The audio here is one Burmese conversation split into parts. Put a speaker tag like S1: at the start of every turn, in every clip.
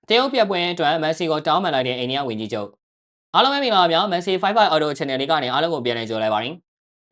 S1: တရုတ်ပြပွဲအတွက်မက်ဆီကိုတောင်းပန်လိုက်တဲ့အိန္ဒိယဝန်ကြီးချုပ်အားလုံးပဲမင်္ဂလာပါမက်ဆီ55 Auto Channel လေးကနေအားလုံးကိုပြန်လည်ကြိုလိုက်ပါတယ်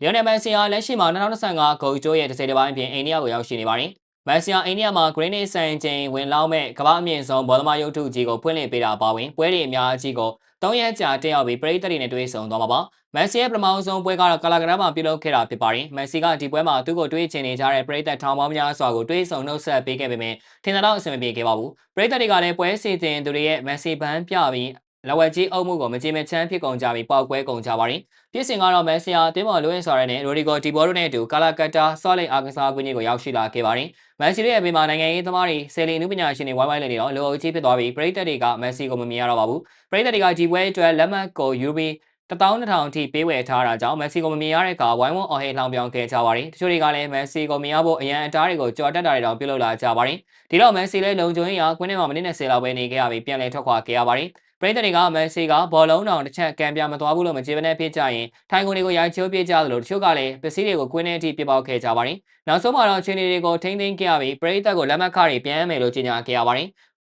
S1: လီယိုနယ်မက်ဆီဟာလက်ရှိမှာ2025ဂိုးကျိုးရဲ့တစ်စိတ်တစ်ပိုင်းအပြင်အိန္ဒိယကိုရောက်ရှိနေပါတယ်မက်ဆီဟာအိန္ဒိယမှာ Greenwich စံချိန်ဝင်လောက်မဲ့ကမ္ဘာအမြင့်ဆုံးဘောလုံးမရုပ်ထုကြီးကိုဖွင့်လှစ်ပေးတာအပါအဝင်ပွဲတွေအများကြီးကို3ရက်ကြာတက်ရောက်ပြီးပရိသတ်တွေနဲ့တွေ့ဆုံသွားမှာပါမက်ဆီရဲ့ပထမဆုံးပွဲကတော့ကာလာဂရန်မှာပြုလုပ်ခဲ့တာဖြစ်ပါတယ်မက်ဆီကဒီပွဲမှာသူ့ကိုတွေးချင်နေကြတဲ့ပရိသတ်ထောင်ပေါင်းများစွာကိုတွေးဆုံနှုတ်ဆက်ပေးခဲ့ပေမဲ့ထင်သလောက်အဆင်မပြေခဲ့ပါဘူးပရိသတ်တွေကလည်းပွဲစီစဉ်သူတွေရဲ့မက်ဆီဘန်းပြပြီးလက်ဝဲကြီးအုပ်မှုကိုမကြေမချမ်းဖြစ်ကုန်ကြပြီးပောက်ကွဲကုန်ကြပါတယ်ပြစ်စင်ကတော့မက်ဆီယာတင်းမော်လိုအင်ဆော်ရဲနဲ့ရိုဒီဂိုတီဘောတို့နဲ့အတူကာလာကတ်တာဆော့လိတ်အားကစားကွင်းကြီးကိုရောက်ရှိလာခဲ့ပါတယ်မက်ဆီရဲ့အပြင်မှာနိုင်ငံရေးသမားတွေဆယ်လီအနုပညာရှင်တွေဝိုင်းဝိုင်းနေတော့လူအုပ်ကြီးဖြစ်သွားပြီးပရိသတ်တွေကမက်ဆီကိုမမြင်ရတော့ပါဘူးပရိသတ်တွေကဒီပွဲအတွက်လက်မှတ်ကိုယူပြီး12000အထိပေးဝယ်ထားတာကြောင့်မက်ဆီကိုမမြင်ရတဲ့အခါဝိုင်းဝန်းအော်ဟစ်လှောင်ပြောင်ခဲ့ကြပါတယ်တချို့တွေကလည်းမက်ဆီကိုမြင်ရဖို့အရန်အတားတွေကိုကြော်တက်တာတွေတောင်ပြုလုပ်လာကြပါတယ်ဒီတော့မက်ဆီလည်းလုံခြုံရေးရာကွင်းထဲမှာမိနစ်20လောက်ပဲနေခဲ့ရပြီးပြန်လည်ထွက်ခွာခဲ့ရပါတယ်ပရိသတ်တွေကမက်ဆီကဘောလုံးတောင်တစ်ချက်ကံပြမသွားဘူးလို့မကြေမနက်ဖြစ်ကြရင်ထိုင်ကုန်တွေကိုရိုက်ချိုးပြကြသလိုတချို့ကလည်းပစ္စည်းတွေကိုကွင်းထဲအထိပြပောက်ခဲ့ကြပါတယ်နောက်ဆုံးမှာတော့ခြေနေတွေကိုထိမ့်သိမ်းခဲ့ရပြီးပရိသတ်ကိုလက်မှတ်ခတွေပြန်မယ်လို့ကြေညာခဲ့ရပါတယ်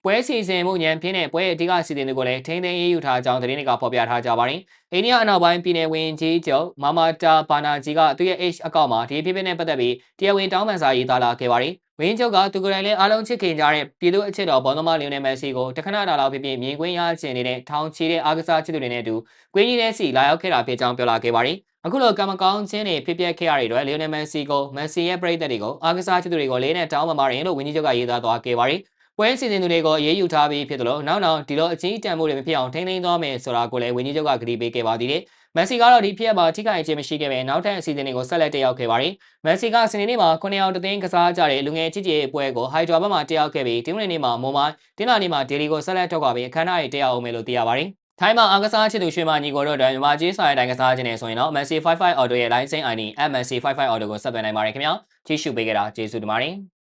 S1: ပွဲစီစဉ်မှုညံပြင်းတဲ့ပွဲအဓိကစီစဉ်သူကိုလည်းထိန်းသိမ်းရေးယူထားကြောင်းသတင်းတွေကဖော်ပြထားကြပါတယ်။အိန္ဒိယအနောက်ပိုင်းပြည်နယ်ဝန်ကြီးချုပ်မာမာတာဘာနာဂျီကသူ့ရဲ့ H အကောင့်မှာဒီဖြစ်ဖြစ်နဲ့ပတ်သက်ပြီးတရားဝင်တောင်းပန်စာရေးသားလာခဲ့ပါတယ်။ဝန်ကြီးချုပ်ကသူကိုယ်တိုင်လည်းအားလုံးချစ်ခင်ကြတဲ့ပြည်သူ့အချစ်တော်ဘောလုံးမလီယိုနယ်မက်ဆီကိုတခဏတာလောက်ဖြစ်ဖြစ်မြင်ကွင်းရချင်နေတဲ့ထောင်ချီတဲ့အားကစားချစ်သူတွေနဲ့အတူကွင်းကြီးထဲစီလာရောက်ခဲ့တာဖြစ်ကြောင်းပြောလာခဲ့ပါတယ်။အခုလိုကံမကောင်းခြင်းတွေဖြစ်ပျက်ခဲ့ရတဲ့အတွက်လီယိုနယ်မက်ဆီကိုမက်ဆီရဲ့ပရိသတ်တွေကိုအားကစားချစ်သူတွေကိုလေးနဲ့တောင်းပန်ပါတယ်လို့ဝန်ကြီးချုပ်ကရေးသားသွားခဲ့ပါတယ်။ပွဲစီစဉ်သူတွေကိုအေးအေးယူထားပြီးဖြစ်တယ်လို့နောက်ဒီလိုအကြီးတန်းမှုတွေမဖြစ်အောင်ထိန်းသိမ်းသွားမယ်ဆိုတာကိုလည်းဝန်ကြီးချုပ်ကကြေညာပေးခဲ့ပါသေးတယ်။မက်ဆီကတော့ဒီဖြစ်ရပ်မှာထိခိုက်ခြင်းမရှိခဲ့ပဲနောက်ထပ်အစီအစဉ်တွေကိုဆက်လက်တက်ရောက်ခဲ့ပါတယ်။မက်ဆီကစနေနေ့မှာ9ယောက်တသိန်းကစားကြတဲ့လူငယ်ချစ်ကြည်ပွဲကိုဟိုက်ဒရာဘတ်မှာတက်ရောက်ခဲ့ပြီးတင်းဝင်နေ့မှာမွန်မိုင်းတင်းလာနေ့မှာဒေလီကိုဆက်လက်ထွက်ခွာပြီးအခမ်းအနားတွေတက်ရောက်အောင်မယ်လို့သိရပါတယ်။ထိုင်းမှာအားကစားချစ်သူရွှေမညီကိုတို့အတွက်မြန်မာကြီးဆိုင်တိုင်းကစားခြင်းနဲ့ဆိုရင်တော့ Messi 55 Auto ရဲ့ line စိမ်း ID @Messi 55 Auto ကိုဆက်သွယ်နိုင်ပါတယ်ခင်ဗျာ။ကြည့်ရှုပေးကြတာကျေးဇူးတင်ပါတယ်။